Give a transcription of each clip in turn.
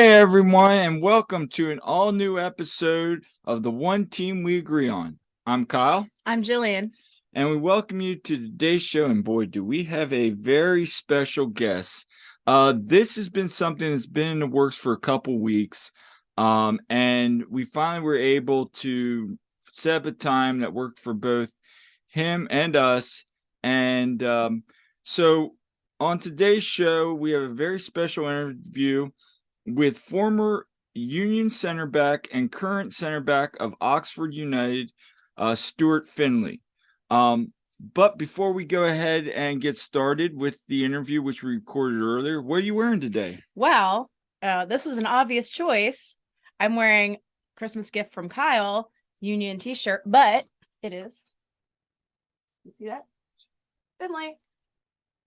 Hey everyone, and welcome to an all-new episode of the One Team We Agree On. I'm Kyle. I'm Jillian. And we welcome you to today's show, and boy, do we have a very special guest. This has been something that's been in the works for a couple weeks, and we finally were able to set up a time that worked for both him and us. And so on today's show, we have a very special interview with former Union center back and current center back of Oxford United, Stuart Findlay. But before we go ahead and get started with the interview, which we recorded earlier, what are you wearing today? Well, this was an obvious choice. I'm wearing Christmas gift from Kyle, Union t-shirt, but it is. You see that? Findlay.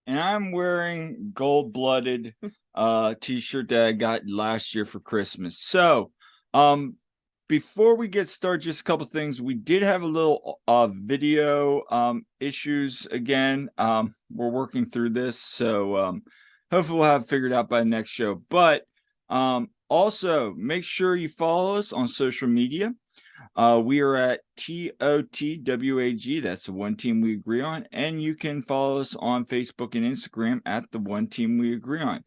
And I'm wearing gold-blooded t-shirt that I got last year for Christmas. So, before we get started, just a couple things. We did have a little video issues again. We're working through this, so hopefully we'll have it figured out by the next show. But also, make sure you follow us on social media. We are at TOTWAG. That's the One Team We Agree On. And you can follow us on Facebook and Instagram at the One Team We Agree On.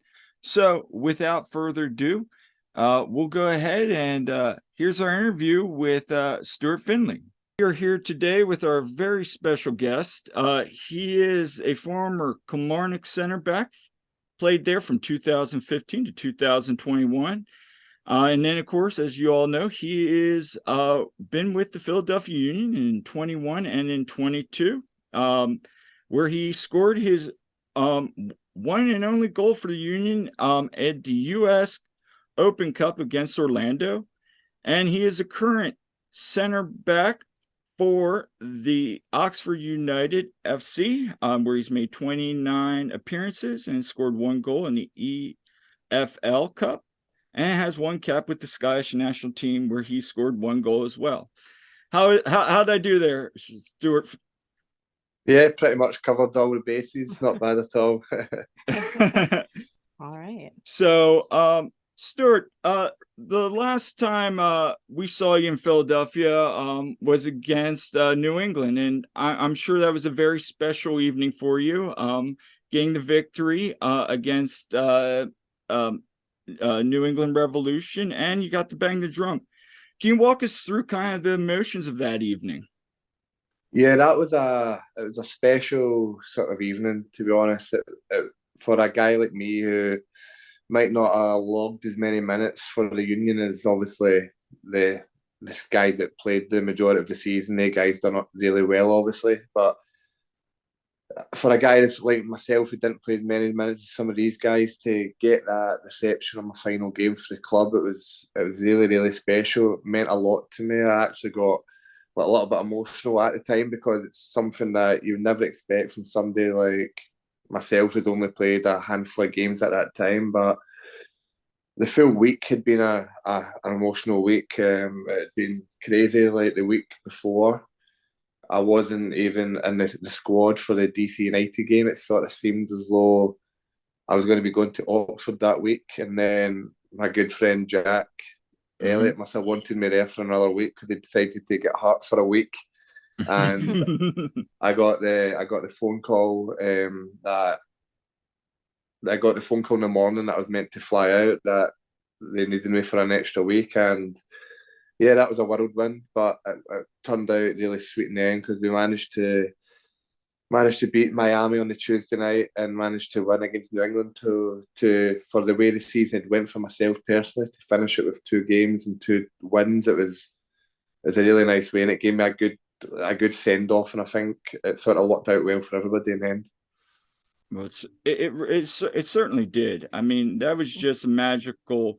So without further ado, we'll go ahead and here's our interview with Stuart Findlay. We are here today with our very special guest. He is a former Kilmarnock center back, played there from 2015 to 2021. And then, of course, as you all know, he is been with the Philadelphia Union in 21 and in 22, where he scored his one and only goal for the Union at the U.S. Open Cup against Orlando. And he is a current center back for the Oxford United F.C., where he's made 29 appearances and scored one goal in the EFL Cup. And has one cap with the Scottish national team where he scored one goal as well. How'd I do there, Stuart? Yeah, pretty much covered all the bases. Not bad at all. All right. So, Stuart, the last time we saw you in Philadelphia was against New England, and I'm sure that was a very special evening for you, getting the victory against New England Revolution, and you got to bang the drum. Can you walk us through kind of the emotions of that evening? Yeah, it was a special sort of evening, to be honest. For a guy like me who might not have logged as many minutes for the Union as obviously the guys that played the majority of the season, they guys done it really well, obviously. But for a guy that's like myself who didn't play as many minutes as some of these guys, to get that reception on my final game for the club, it was really, really special. It meant a lot to me. I actually got a little bit emotional at the time because it's something that you never expect from somebody like myself who'd only played a handful of games at that time. But the full week had been an emotional week. It had been crazy. Like the week before, I wasn't even in the squad for the DC United game. It sort of seemed as though I was going to be going to Oxford that week. And then my good friend Jack Elliott must have wanted me there for another week because he decided to get hurt for a week. And I got the phone call that I got the phone call in the morning that I was meant to fly out, that they needed me for an extra week. And yeah, that was a whirlwind, but it turned out really sweet in the end because we managed to beat Miami on the Tuesday night and managed to win against New England to for the way the season went for myself personally, to finish it with 2 games and 2 wins. It was a really nice way, and it gave me a good send off, and I think it sort of worked out well for everybody in the end. Well, it certainly did. I mean, that was just a magical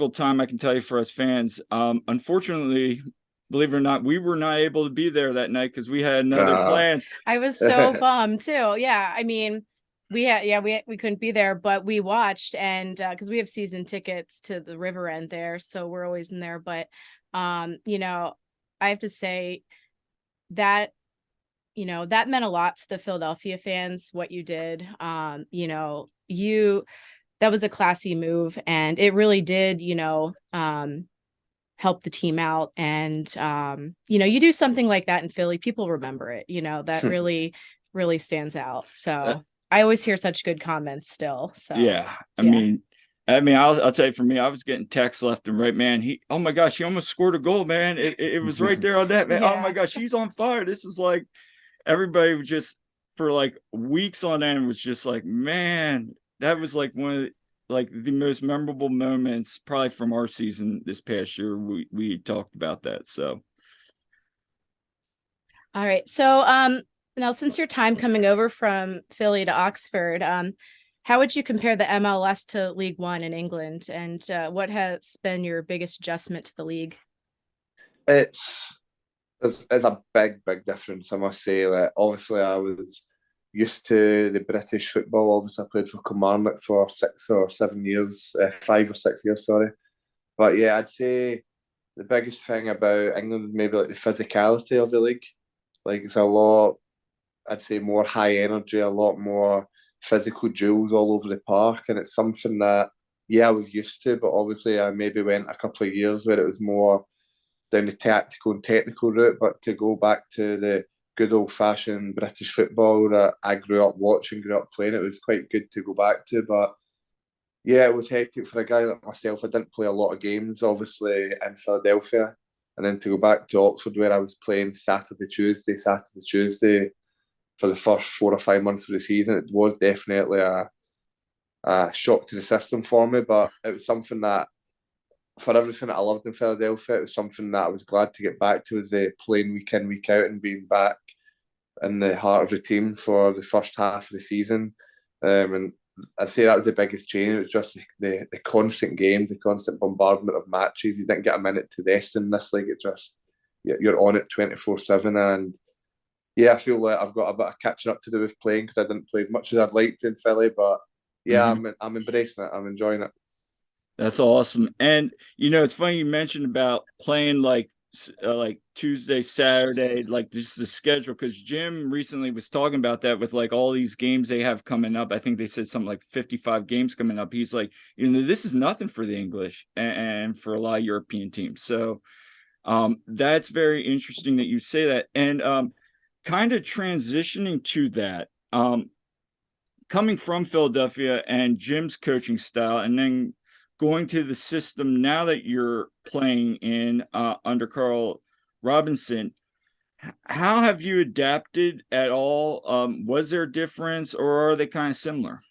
time, I can tell you, for us fans. Unfortunately, believe it or not, we were not able to be there that night because we had other plans. I was so bummed too. Yeah, I mean, we couldn't be there, but we watched, and because we have season tickets to the river end there, so we're always in there. But you know, I have to say that that meant a lot to the Philadelphia fans, what you did. You that was a classy move, and it really did, help the team out. And you do something like that in Philly, people remember it. That really, really stands out. So I always hear such good comments still. So yeah, I mean, I'll tell you, for me, I was getting texts left and right, man. Oh my gosh, he almost scored a goal, man. It was right there on that, man. Yeah. Oh my gosh, he's on fire. This is like, everybody was just, for like weeks on end, was just like, man, that was like one of the most memorable moments probably from our season this past year. We talked about that. So all right. So now, since your time coming over from Philly to Oxford, how would you compare the MLS to League One in England, and what has been your biggest adjustment to the league? It's a big difference, I must say. Like, obviously, I was used to the British football. Obviously, I played for Kilmarnock for 5 or 6 years, sorry. But yeah, I'd say the biggest thing about England, maybe like the physicality of the league. Like, it's a lot, I'd say, more high energy, a lot more physical duels all over the park, and it's something that, yeah, I was used to. But obviously, I maybe went a couple of years where it was more down the tactical and technical route. But to go back to the good old fashioned British football that I grew up watching, grew up playing, it was quite good to go back to. But yeah, it was hectic for a guy like myself. I didn't play a lot of games, obviously, in Philadelphia. And then to go back to Oxford, where I was playing Saturday, Tuesday for the first 4 or 5 months of the season, it was definitely a shock to the system for me. But it was something that, for everything that I loved in Philadelphia, it was something that I was glad to get back to, was playing week in, week out, and being back in the heart of the team for the first half of the season. And I'd say that was the biggest change. It was just the constant games, the constant bombardment of matches. You didn't get a minute to rest in this league. It just, you're on it 24/7. And yeah, I feel like I've got a bit of catching up to do with playing, because I didn't play as much as I'd liked in Philly. But yeah, I'm embracing it. I'm enjoying it. that's awesome. And it's funny you mentioned about playing like Tuesday, Saturday, like this is the schedule, because Jim recently was talking about that with like all these games they have coming up. I think they said something like 55 games coming up. He's like, this is nothing for the English and for a lot of European teams. So that's very interesting that you say that. And kind of transitioning to that, coming from Philadelphia and Jim's coaching style, and then going to the system now that you're playing in under Carl Robinson, how have you adapted at all? Was there a difference, or are they kind of similar?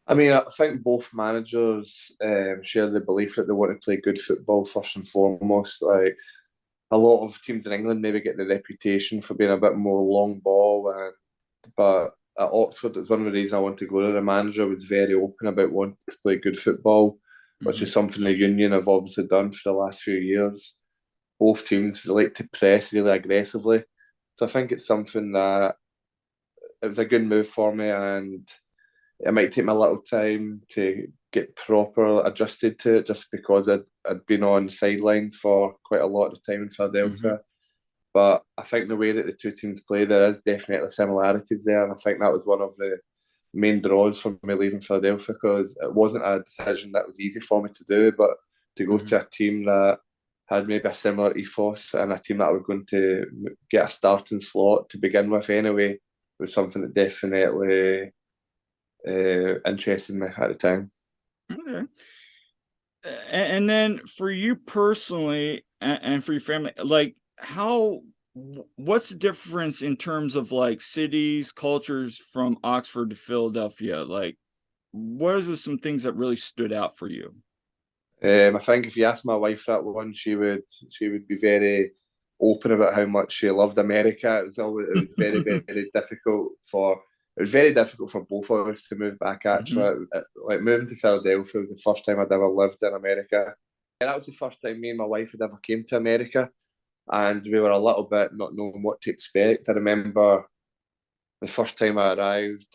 I mean, I think both managers share the belief that they want to play good football first and foremost. Like, a lot of teams in England maybe get the reputation for being a bit more long ball, but at Oxford, it's one of the reasons I want to go there. The manager was very open about wanting to play good football, which is something the Union have obviously done for the last few years. Both teams like to press really aggressively, so I think it's something that it was a good move for me, and it might take me a little time to get proper adjusted to it, just because I'd been on the sideline for quite a lot of time in Philadelphia. But I think the way that the two teams play, there is definitely similarities there. And I think that was one of the main draws for me leaving Philadelphia, because it wasn't a decision that was easy for me to do. But to go to a team that had maybe a similar ethos, and a team that I was going to get a starting slot to begin with anyway, was something that definitely interested me at the time. Okay. And then for you personally and for your family, like, what's the difference in terms of like cities, cultures from Oxford to Philadelphia? Like, what are some things that really stood out for you? I think if you ask my wife that one, she would be very open about how much she loved America. It was very difficult for both of us to move back. Actually, like, moving to Philadelphia was the first time I'd ever lived in America. And that was the first time me and my wife had ever came to America, and we were a little bit not knowing what to expect. I remember the first time I arrived,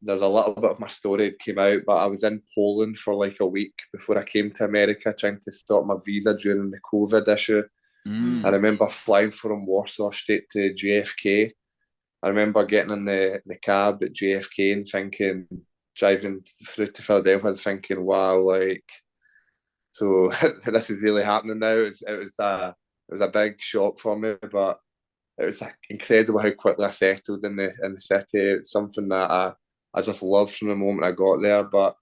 there's a little bit of my story that came out, but I was in Poland for like a week before I came to America, trying to sort my visa during the COVID issue. I remember flying from Warsaw straight to JFK. I remember getting in the cab at JFK and thinking, driving through to Philadelphia, I was thinking, wow, like, so this is really happening now. It was a big shock for me, but it was like incredible how quickly I settled in the city. It's something that I just loved from the moment I got there. But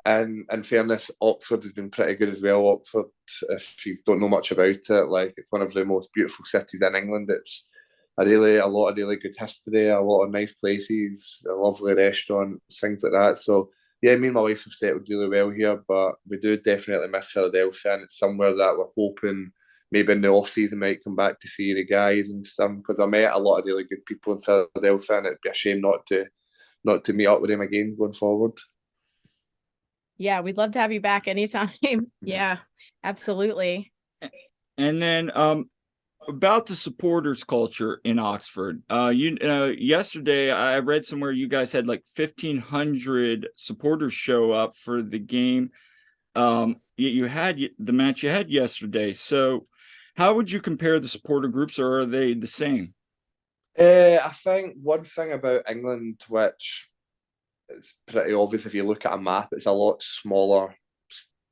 in fairness, Oxford has been pretty good as well. Oxford, if you don't know much about it, like it's one of the most beautiful cities in England. It's a lot of really good history, a lot of nice places, lovely restaurants, things like that. So yeah, me and my wife have settled really well here, but we do definitely miss Philadelphia, and it's somewhere that we're hoping maybe in the off season might come back to see the guys and stuff, because I met a lot of really good people in Philadelphia, and it'd be a shame not to meet up with them again going forward. Yeah, we'd love to have you back anytime. Yeah, absolutely. And then about the supporters culture in Oxford. Yesterday I read somewhere you guys had like 1,500 supporters show up for the game. You had the match you had yesterday. So how would you compare the supporter groups, or are they the same? I think one thing about England, which is pretty obvious if you look at a map, it's a lot smaller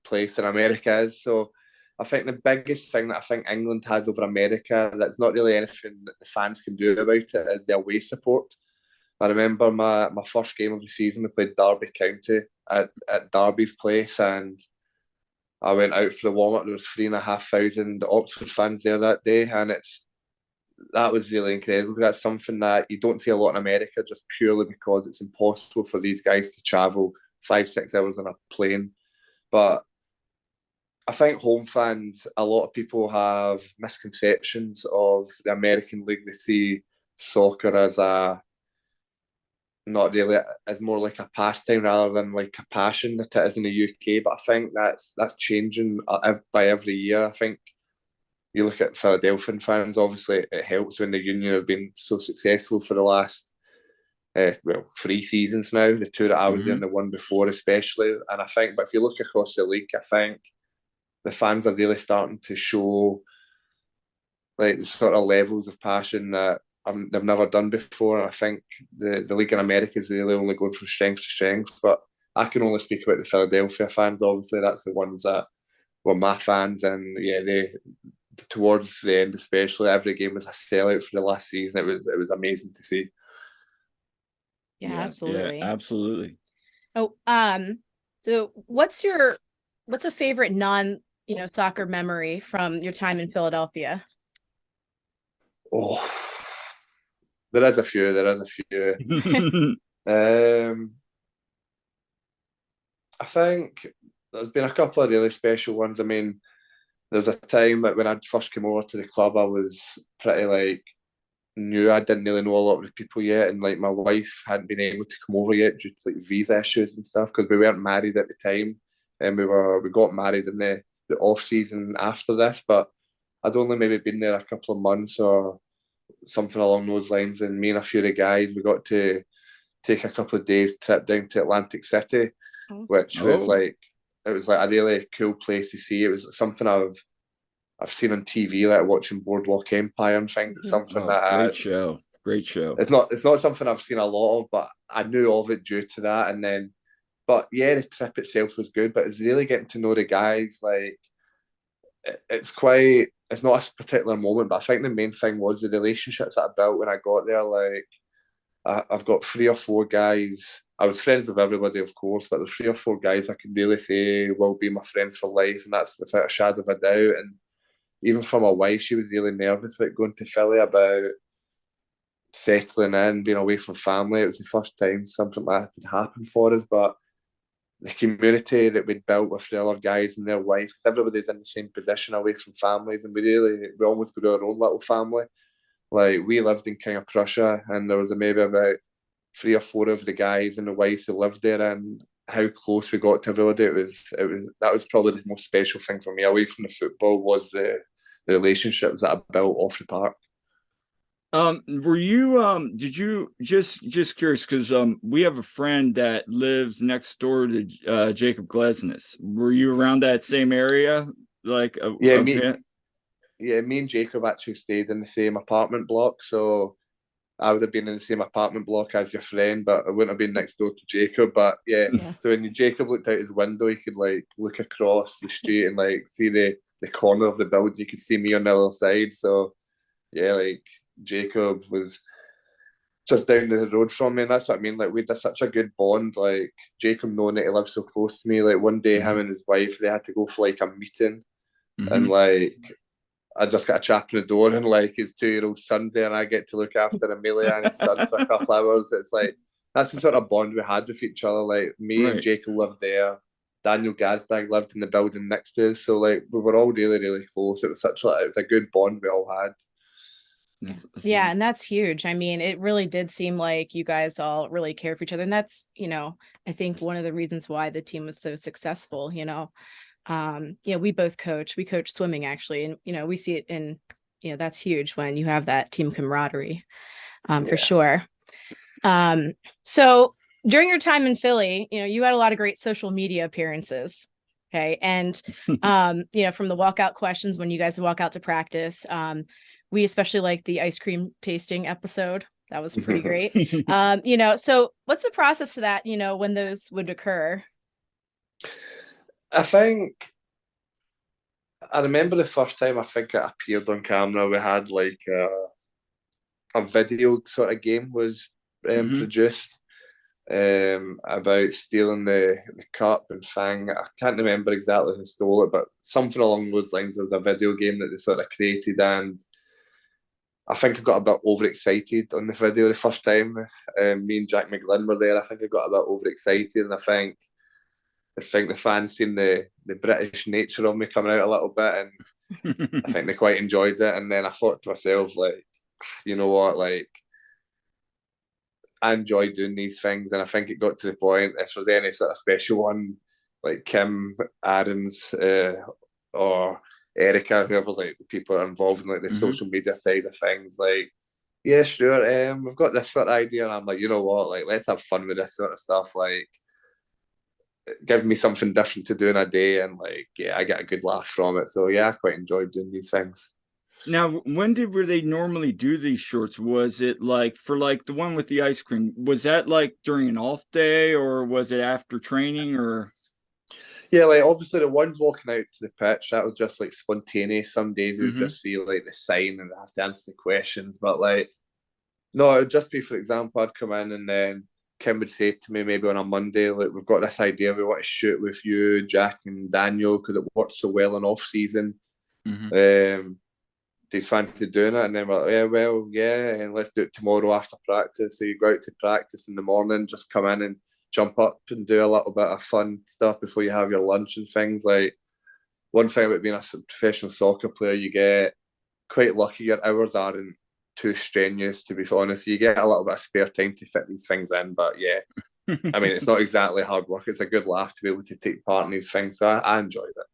place than America is. So I think the biggest thing that I think England has over America that's not really anything that the fans can do about it is the away support. I remember my first game of the season, we played Derby County at Derby's place, and I went out for the warm up. There was 3,500 Oxford fans there that day, and that was really incredible. That's something that you don't see a lot in America, just purely because it's impossible for these guys to travel 5-6 hours on a plane. But I think home fans, a lot of people have misconceptions of the American League. They see soccer as a not really as more like a pastime rather than like a passion that it is in the UK. But I think that's changing by every year. I think you look at Philadelphian fans, obviously it helps when the Union have been so successful for the last 3 seasons now. The two that I was in, the one before especially. And I think, but if you look across the league, I think the fans are really starting to show like the sort of levels of passion that they've never done before. And I think the league in America is really only going from strength to strength. But I can only speak about the Philadelphia fans. Obviously, that's the ones that were my fans, and yeah, they towards the end, especially every game was a sellout for the last season. It was amazing to see. Yeah, absolutely. Yeah, absolutely. Oh, so what's a favorite soccer memory from your time in Philadelphia? Oh, there is a few. There is a few. I think there's been a couple of really special ones. I mean, there was a time that when I first came over to the club, I was pretty like new. I didn't really know a lot of the people yet, and like my wife hadn't been able to come over yet due to like visa issues and stuff because we weren't married at the time, and we got married in the off season after this. But I'd only maybe been there a couple of months or something along those lines, and me and a few of the guys we got to take a couple of days trip down to Atlantic City, which was like it was like a really cool place to see. It was something I've seen on TV, like watching Boardwalk Empire and things. It's something great show. It's not something I've seen a lot of, but I knew of it due to that. And then, but yeah, the trip itself was good. But it's really getting to know the guys. Like it's not a particular moment, but I think the main thing was the relationships that I built when I got there. Like I've got 3 or 4 guys. I was friends with everybody, of course, but there's 3 or 4 guys I can really say will be my friends for life, and that's without a shadow of a doubt. And even for my wife, she was really nervous about going to Philly, about settling in, being away from family. It was the first time something like that had happened for us, but the community that we'd built with the other guys and their wives, because everybody's in the same position away from families, and we almost got our own little family. Like we lived in King of Prussia, and there was maybe about 3 or 4 of the guys and the wives who lived there, and how close we got to everybody. That was probably the most special thing for me away from the football was the relationships that I built off the park. Were you did you just curious because we have a friend that lives next door to Jacob Glesnes. Were you around that same area? Like me and Jacob actually stayed in the same apartment block, so I would have been in the same apartment block as your friend, but I wouldn't have been next door to Jacob. But yeah, Yeah. so when Jacob looked out his window, he could like look across the street and like see the corner of the building. You could see me on the other side. So yeah, like Jacob was just down the road from me, and that's what I mean. Like we had such a good bond. Like Jacob knowing that he lived so close to me. Like one day, him and his wife they had to go for like a meeting, and like I just got a chap in the door, and like his 2-year-old son's there, and I get to look after Amelia and his son for a couple hours. It's like that's the sort of bond we had with each other. Like me and Jacob lived there. Daniel Gazdag lived in the building next to us, so like we were all really, really close. It was such like it was a good bond we all had. Yeah, and that's huge. I mean, it really did seem like you guys all really care for each other. And that's, I think one of the reasons why the team was so successful, we both coach. We coach swimming actually. And, we see it in, that's huge when you have that team camaraderie, for sure. So during your time in Philly, you had a lot of great social media appearances. Okay. And, from the walkout questions, when you guys walk out to practice, we especially like the ice cream tasting episode. That was pretty great. So what's the process to that, when those would occur? I think I remember the first time I think it appeared on camera, we had like a video sort of game was produced about stealing the cup and Fang. I can't remember exactly who stole it, but something along those lines. There was a video game that they sort of created, and I think I got a bit overexcited on the video the first time. Me and Jack McGlynn were there. I think I got a bit overexcited, and I think the fans seen the British nature of me coming out a little bit, and I think they quite enjoyed it. And then I thought to myself, like, you know what, like, I enjoy doing these things, and I think it got to the point if there's any sort of special one, like Kim, Aaron's, or Erica, whoever's like the people that are involved in like the social media side of things, like, yeah, sure, we've got this sort of idea, and I'm like, you know what, like, let's have fun with this sort of stuff, like, give me something different to do in a day, and like, yeah, I get a good laugh from it. So yeah, I quite enjoyed doing these things. Now, when were they normally do these shorts? Was it like for like the one with the ice cream? Was that like during an off day, or was it after training, or? Yeah, like obviously the ones walking out to the pitch, that was just like spontaneous. Some days we would just see like the sign and have to answer the questions. But like, no, it would just be, for example, I'd come in and then Kim would say to me maybe on a Monday, like, we've got this idea, we want to shoot with you, Jack and Daniel, because it worked so well in off season. Do you fancy doing it? And then we're like, yeah, well, yeah, and let's do it tomorrow after practice. So you go out to practice in the morning, just come in and jump up and do a little bit of fun stuff before you have your lunch and things. Like, one thing about being a professional soccer player, you get quite lucky. Your hours aren't too strenuous, to be honest. You get a little bit of spare time to fit these things in. But yeah, I mean, it's not exactly hard work. It's a good laugh to be able to take part in these things. So I enjoyed it.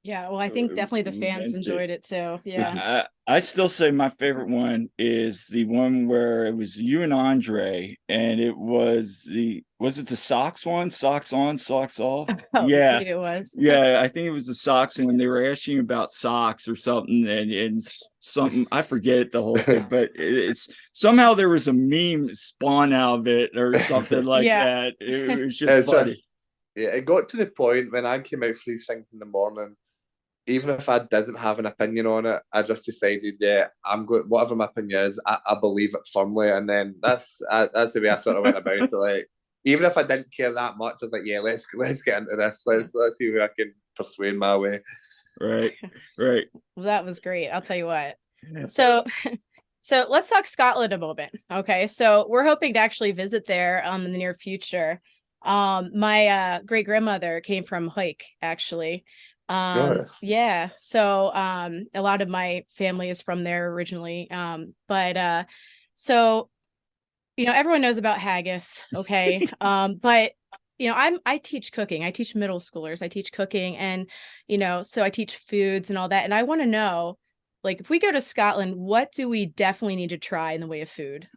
Yeah, well, I think definitely the fans enjoyed it too. Yeah. I still say my favorite one is the one where it was you and Andre, and it was it the socks one? Socks on, socks off? Oh, yeah. it was. Yeah, I think it was the socks when they were asking about socks or something, and something, I forget the whole thing, but it's somehow there was a meme spawn out of it or something like that. It was just funny. Yeah, it got to the point when I came out for these things in the morning, even if I didn't have an opinion on it, I just decided, yeah, I'm going, whatever my opinion is, I believe it firmly. And then that's the way I sort of went about it. Like, even if I didn't care that much, I was like, yeah, let's get into this. Let's see who I can persuade my way. Right. Well, that was great. I'll tell you what. So let's talk Scotland a moment. Okay. So we're hoping to actually visit there in the near future. My great grandmother came from Hawick, actually. Yeah, so a lot of my family is from there originally, but so everyone knows about haggis, okay? But I teach cooking. I teach middle schoolers. I teach cooking, and so I teach foods and all that, and I want to know, like, if we go to Scotland, what do we definitely need to try in the way of food?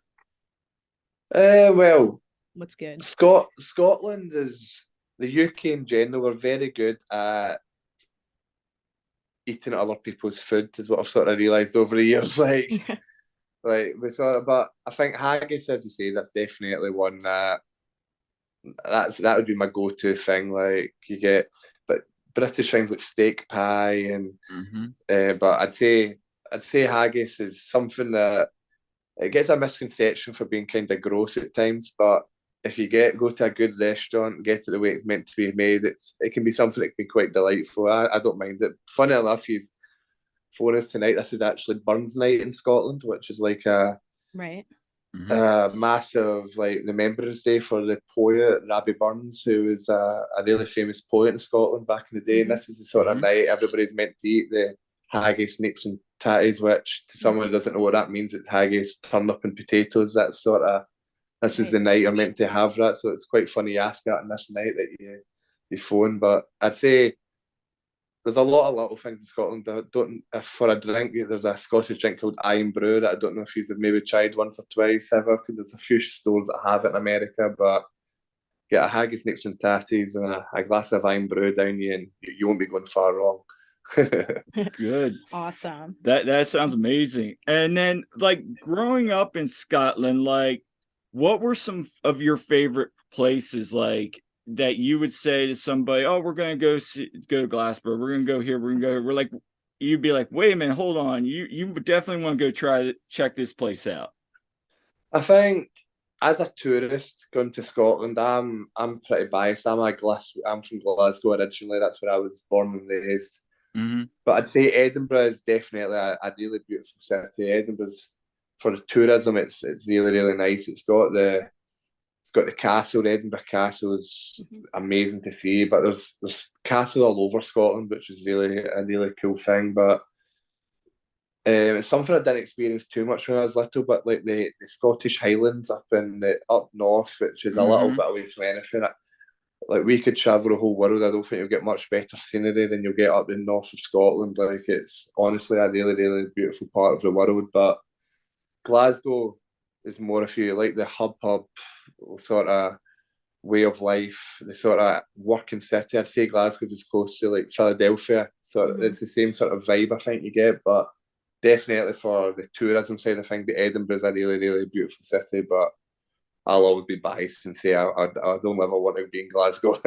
Well, what's good? Scotland is, the UK in general are very good at eating other people's food, is what I've sort of realised over the years. Like, Like we sort of, but I think haggis, as you say, that's definitely one that would be my go-to thing. Like you get, but British things like steak pie and, but I'd say haggis is something that it gets a misconception for being kind of gross at times. But if you go to a good restaurant, get it the way it's meant to be made, it can be something that can be quite delightful. I don't mind it. Funny enough, you've phoned us tonight. This is actually Burns Night in Scotland, which is like a Right. massive like Remembrance Day for the poet Robbie Burns, who was a really famous poet in Scotland back in the day. And this is the sort of night everybody's meant to eat the haggis, nips, and tatties. Which to someone who doesn't know what that means, it's haggis, turnip, and potatoes. That's sort of this is the night you're meant to have that. So it's quite funny you ask that on this night that you phone. But I'd say there's a lot of little things in Scotland. I don't, if for a drink, there's a Scottish drink called Iron Brew that I don't know if you've maybe tried once or twice ever, because there's a few stores that have it in America. But get a haggis, nips and tatties and a glass of Iron Brew down you, and you won't be going far wrong. Good. Awesome. That sounds amazing. And then, like, growing up in Scotland, like, what were some of your favorite places, like, that you would say to somebody, oh, we're going to go to Glasgow, we're going to go here, we're going to go here. We're like, you'd be like, wait a minute, hold on, you definitely want to go check this place out. I think as a tourist going to Scotland, I'm pretty biased. I'm from Glasgow originally. That's where I was born and raised. But I'd say Edinburgh is definitely a really beautiful city. Edinburgh's, for the tourism, it's really, really nice. It's got the castle. The Edinburgh Castle is amazing to see. But there's castles all over Scotland, which is really a really cool thing. But it's something I didn't experience too much when I was little. But like the Scottish Highlands up north, which is a little bit away from anything. Like we could travel the whole world. I don't think you'll get much better scenery than you'll get up in north of Scotland. Like it's honestly a really, really beautiful part of the world. But Glasgow is more if you like the hub sort of way of life, the sort of working city. I'd say Glasgow's as close to like Philadelphia. So it's the same sort of vibe I think you get. But definitely for the tourism side, I think the Edinburgh's a really, really beautiful city. But I'll always be biased and say I don't ever want to be in Glasgow.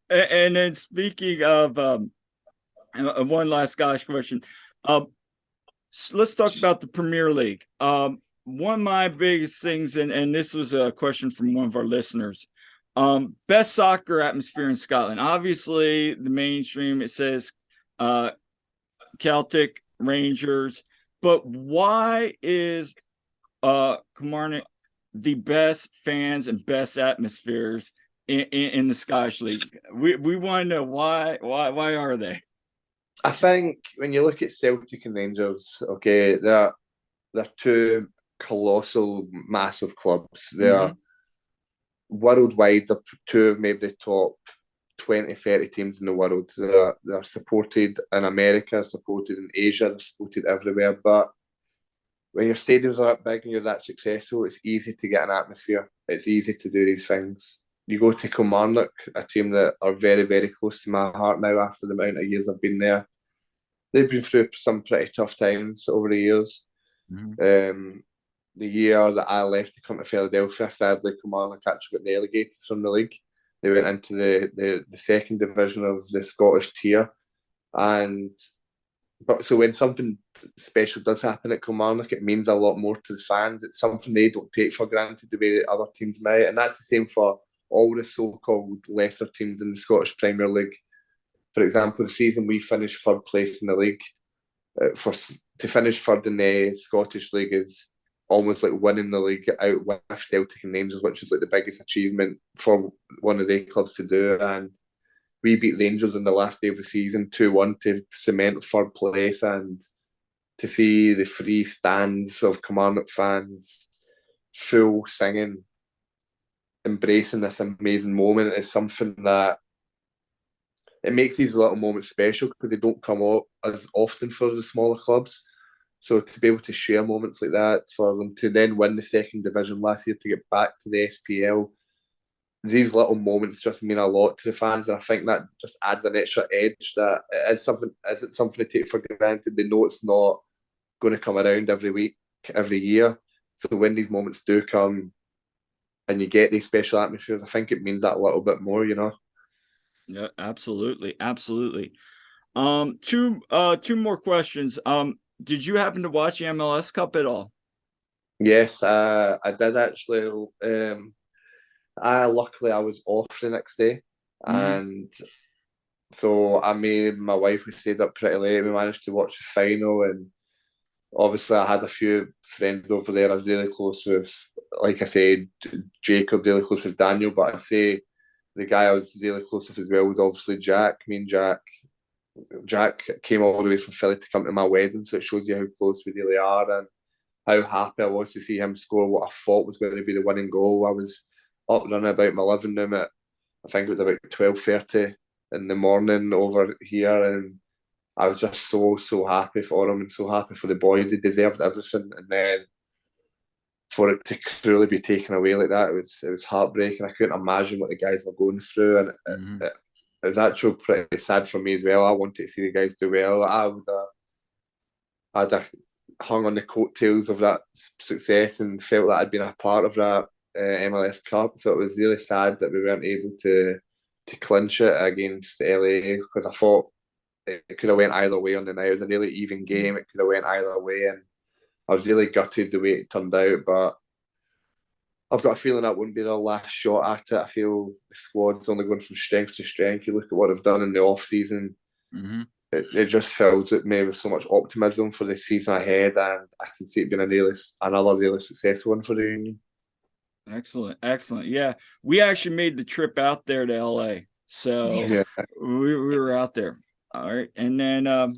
And then speaking of one last Scottish question, let's talk about the Premier League. One of my biggest things, and this was a question from one of our listeners, best soccer atmosphere in Scotland. Obviously, the mainstream, it says Celtic, Rangers, but why is Kilmarnock the best fans and best atmospheres in the Scottish League? We want to know why are they? I think when you look at Celtic and Rangers, okay, they're two colossal, massive clubs. They're worldwide. They're two of maybe the top 20, 30 teams in the world. They're supported in America, supported in Asia, they're supported everywhere. But when your stadiums are that big and you're that successful, it's easy to get an atmosphere. It's easy to do these things. You go to Kilmarnock, a team that are very, very close to my heart now after the amount of years I've been there. They've been through some pretty tough times over the years. The year that I left to come to Philadelphia, sadly, Kilmarnock actually got relegated from the league. They went into the second division of the Scottish tier. But so when something special does happen at Kilmarnock, it means a lot more to the fans. It's something they don't take for granted the way that other teams might. And that's the same for all the so-called lesser teams in the Scottish Premier League. For example, the season we finished third place in the league. To finish third in the Scottish League is almost like winning the league out with Celtic and Rangers, which is like the biggest achievement for one of the clubs to do. And we beat Rangers on the last day of the season 2-1 to cement third place, and to see the three stands of Kilmarnock fans full singing, embracing this amazing moment is something that it makes these little moments special because they don't come out as often for the smaller clubs. So to be able to share moments like that, for them to then win the second division last year, to get back to the SPL, these little moments just mean a lot to the fans, and I think that just adds an extra edge that isn't something to take for granted. They know it's not going to come around every week, every year. So when these moments do come and you get these special atmospheres, I think it means that a little bit more, you know. Yeah, absolutely, absolutely. Two more questions. Did you happen to watch the MLS Cup at all? Yes, I did actually. Luckily I was off the next day, and so I made my wife. We stayed up pretty late. We managed to watch the final, and obviously I had a few friends over there. I was really close with, like I said, Jacob. Really close with Daniel, but I'd say the guy I was really close with as well was obviously Jack. Me and Jack came all the way from Philly to come to my wedding, so it shows you how close we really are and how happy I was to see him score what I thought was going to be the winning goal. I was up running about my living room at, I think it was about 12:30 in the morning over here, and I was just so happy for him and so happy for the boys. They deserved everything, and then for it to truly be taken away like that, it was heartbreaking. I couldn't imagine what the guys were going through, and it was actually pretty sad for me as well. I wanted to see the guys do well. I'd have hung on the coattails of that success and felt that I'd been a part of that MLS Cup. So it was really sad that we weren't able to clinch it against LA, because I thought it could have went either way on the night. It was a really even game. It could have went either way, and I was really gutted the way it turned out. But I've got a feeling that wouldn't be their last shot at it. I feel the squad's only going from strength to strength. You look at what they've done in the off season. It just fills me with so much optimism for the season ahead, and I can see it being another really successful one for the Union. Excellent, excellent. Yeah, we actually made the trip out there to LA, so we were out there. All right, and then you want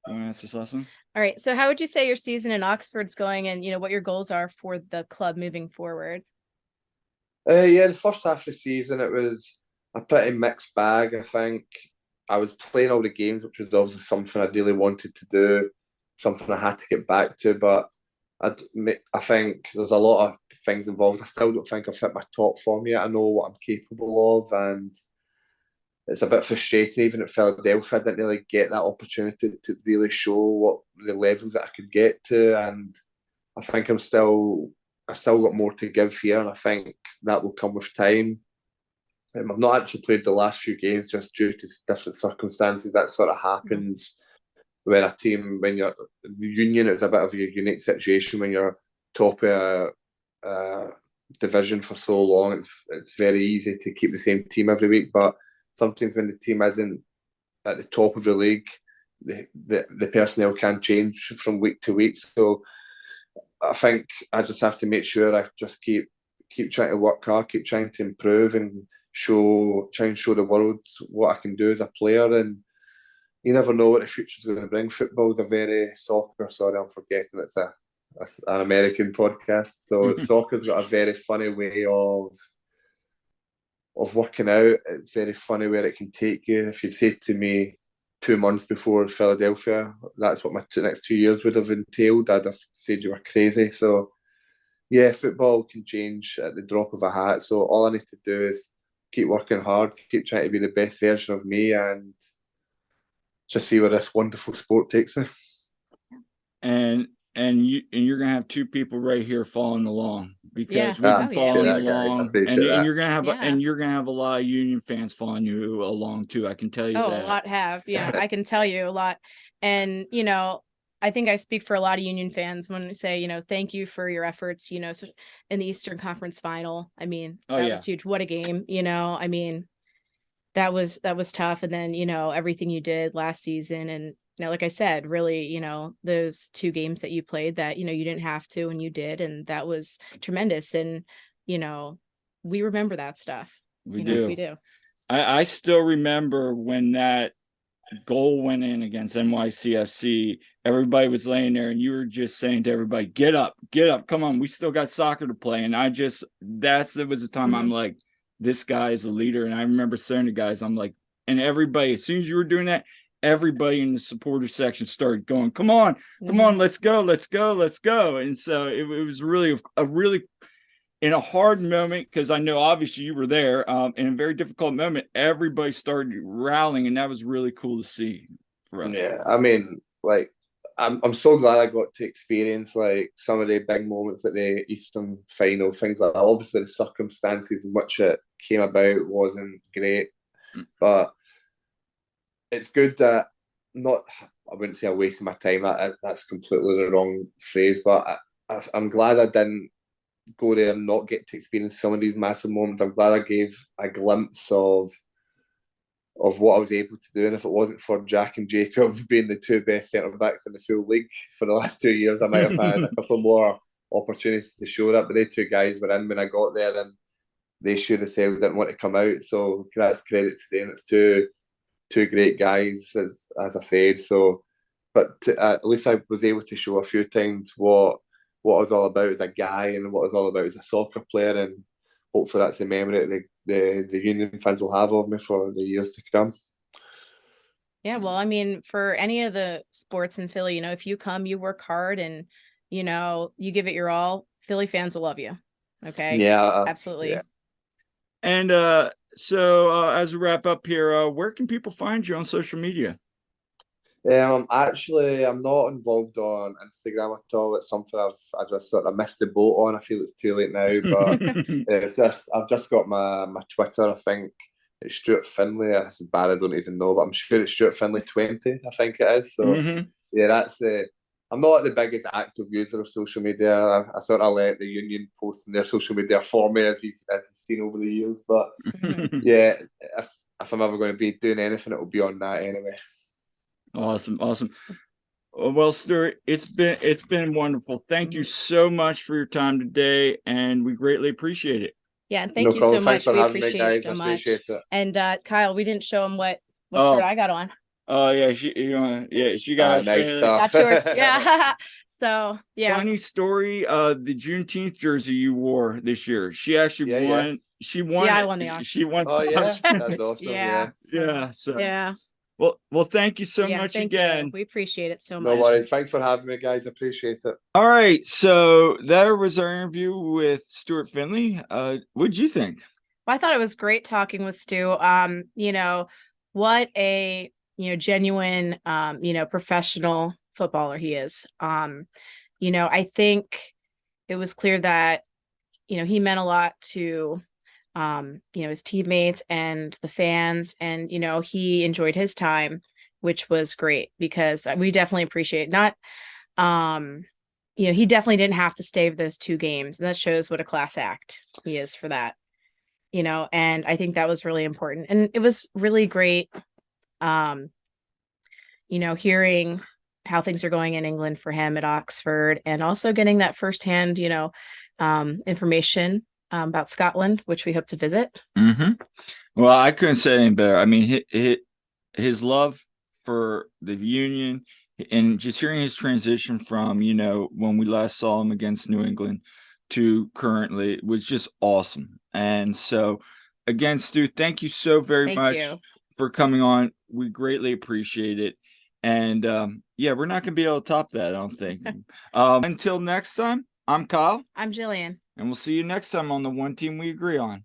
to ask this last one? All right. So how would you say your season in Oxford's going, and what your goals are for the club moving forward? Yeah, the first half of the season it was a pretty mixed bag. I think I was playing all the games, which was obviously something I really wanted to do, something I had to get back to. But I think there's a lot of things involved. I still don't think I've hit my top form yet. I know what I'm capable of, and it's a bit frustrating. Even at Philadelphia, I didn't really get that opportunity to really show what the levels that I could get to, and I think I still got more to give here, and I think that will come with time. I've not actually played the last few games just due to different circumstances. That sort of happens when you're the Union. It's a bit of a unique situation when you're top of a division for so long. It's very easy to keep the same team every week, but sometimes when the team isn't at the top of the league, the personnel can change from week to week. So I think I just have to make sure I just keep trying to work hard, keep trying to improve, and try and show the world what I can do as a player. And you never know what the future's going to bring. Football's a very sorry, I'm forgetting it's an American podcast. So soccer's got a very funny way of working out. It's very funny where it can take you. If you'd said to me 2 months before Philadelphia, that's what my next 2 years would have entailed, I'd have said you were crazy. So yeah, football can change at the drop of a hat. So all I need to do is keep working hard, keep trying to be the best version of me, and just see where this wonderful sport takes me. And you're gonna have two people right here following along, because we've been following along, and you're gonna have a lot of Union fans following you along too. I can tell you that. A lot have. Yeah, I can tell you a lot. And I think I speak for a lot of Union fans when we say, thank you for your efforts, in the Eastern Conference Final. I mean, that was huge. What a game, I mean, that was tough. And then, everything you did last season, and like I said, really, those 2 games that you played that, you didn't have to, and you did, and that was tremendous. And, we remember that stuff. We do. I still remember when that goal went in against NYCFC. Everybody was laying there, and you were just saying to everybody, get up, come on, we still got soccer to play. And it was the time I'm like, this guy is a leader. And I remember saying to guys, I'm like, and everybody, as soon as you were doing that, everybody in the supporter section started going, come on, let's go. And so it was really a really, in a hard moment, because I know obviously you were there, in a very difficult moment, everybody started rallying, and that was really cool to see for us. Yeah, I mean, like, I'm so glad I got to experience like some of the big moments at the Eastern final, things like that. Obviously, the circumstances in which it came about wasn't great, but it's good that not. I wouldn't say I wasted my time. That's completely the wrong phrase, but I'm glad I didn't go there and not get to experience some of these massive moments. I'm glad I gave a glimpse of what I was able to do. And if it wasn't for Jack and Jacob being the two best centre backs in the full league for the last 2 years, I might have had a couple more opportunities to show that. But they two guys were in when I got there, and they should have said we didn't want to come out. So that's credit to them. It's two great guys, as I said. So, but at least I was able to show a few times what I was all about as a guy and what I was all about as a soccer player, and hopefully that's the memory that the Union fans will have of me for the years to come. Yeah, well, I mean, for any of the sports in Philly, if you come, you work hard and, you give it your all, Philly fans will love you. Okay. Yeah, Absolutely. Yeah. And so as we wrap up here, where can people find you on social media? Actually, I'm not involved on Instagram at all. It's something I just sort of missed the boat on. I feel it's too late now, but I've just got my Twitter. I think it's Stuart Findlay. That's bad. I don't even know, but I'm sure it's Stuart Findlay 20. I think it is. So yeah, that's the. I'm not the biggest active user of social media. I sort of let the Union post in their social media for me as he's seen over the years. But yeah, if I'm ever going to be doing anything, it will be on that anyway. Awesome. Well, Stuart, it's been wonderful. Thank you so much for your time today, and we greatly appreciate it. Yeah, and thank you so much. We appreciate it so much. And Kyle, we didn't show him what shirt I got on. Oh yeah, she got nice stuff. Got yours. Yeah. So yeah. Funny story. The Juneteenth jersey you wore this year. She actually won. Yeah. She won. Yeah, I won the auction. She won. Oh yeah, that's awesome. Yeah. So yeah. Well, thank you so much again. We appreciate it so much. No worries. Thanks for having me, guys. appreciate it. All right. So that was our interview with Stuart Findlay. What did you think? Well, I thought it was great talking with Stu. What a genuine professional footballer he is. I think it was clear that he meant a lot to his teammates and the fans, and he enjoyed his time, which was great because we definitely appreciate not he definitely didn't have to stay for those 2 games, and that shows what a class act he is for that. And I think that was really important, and it was really great hearing how things are going in England for him at Oxford, and also getting that firsthand information about Scotland, which we hope to visit. Well, I couldn't say any better. I mean, his love for the Union, and just hearing his transition from when we last saw him against New England to currently was just awesome. And so again, Stu, thank you so very much for coming on. We greatly appreciate it. And we're not gonna be able to top that, I don't think. Until next time, I'm Kyle. I'm Jillian. And we'll see you next time on the One Team We Agree On.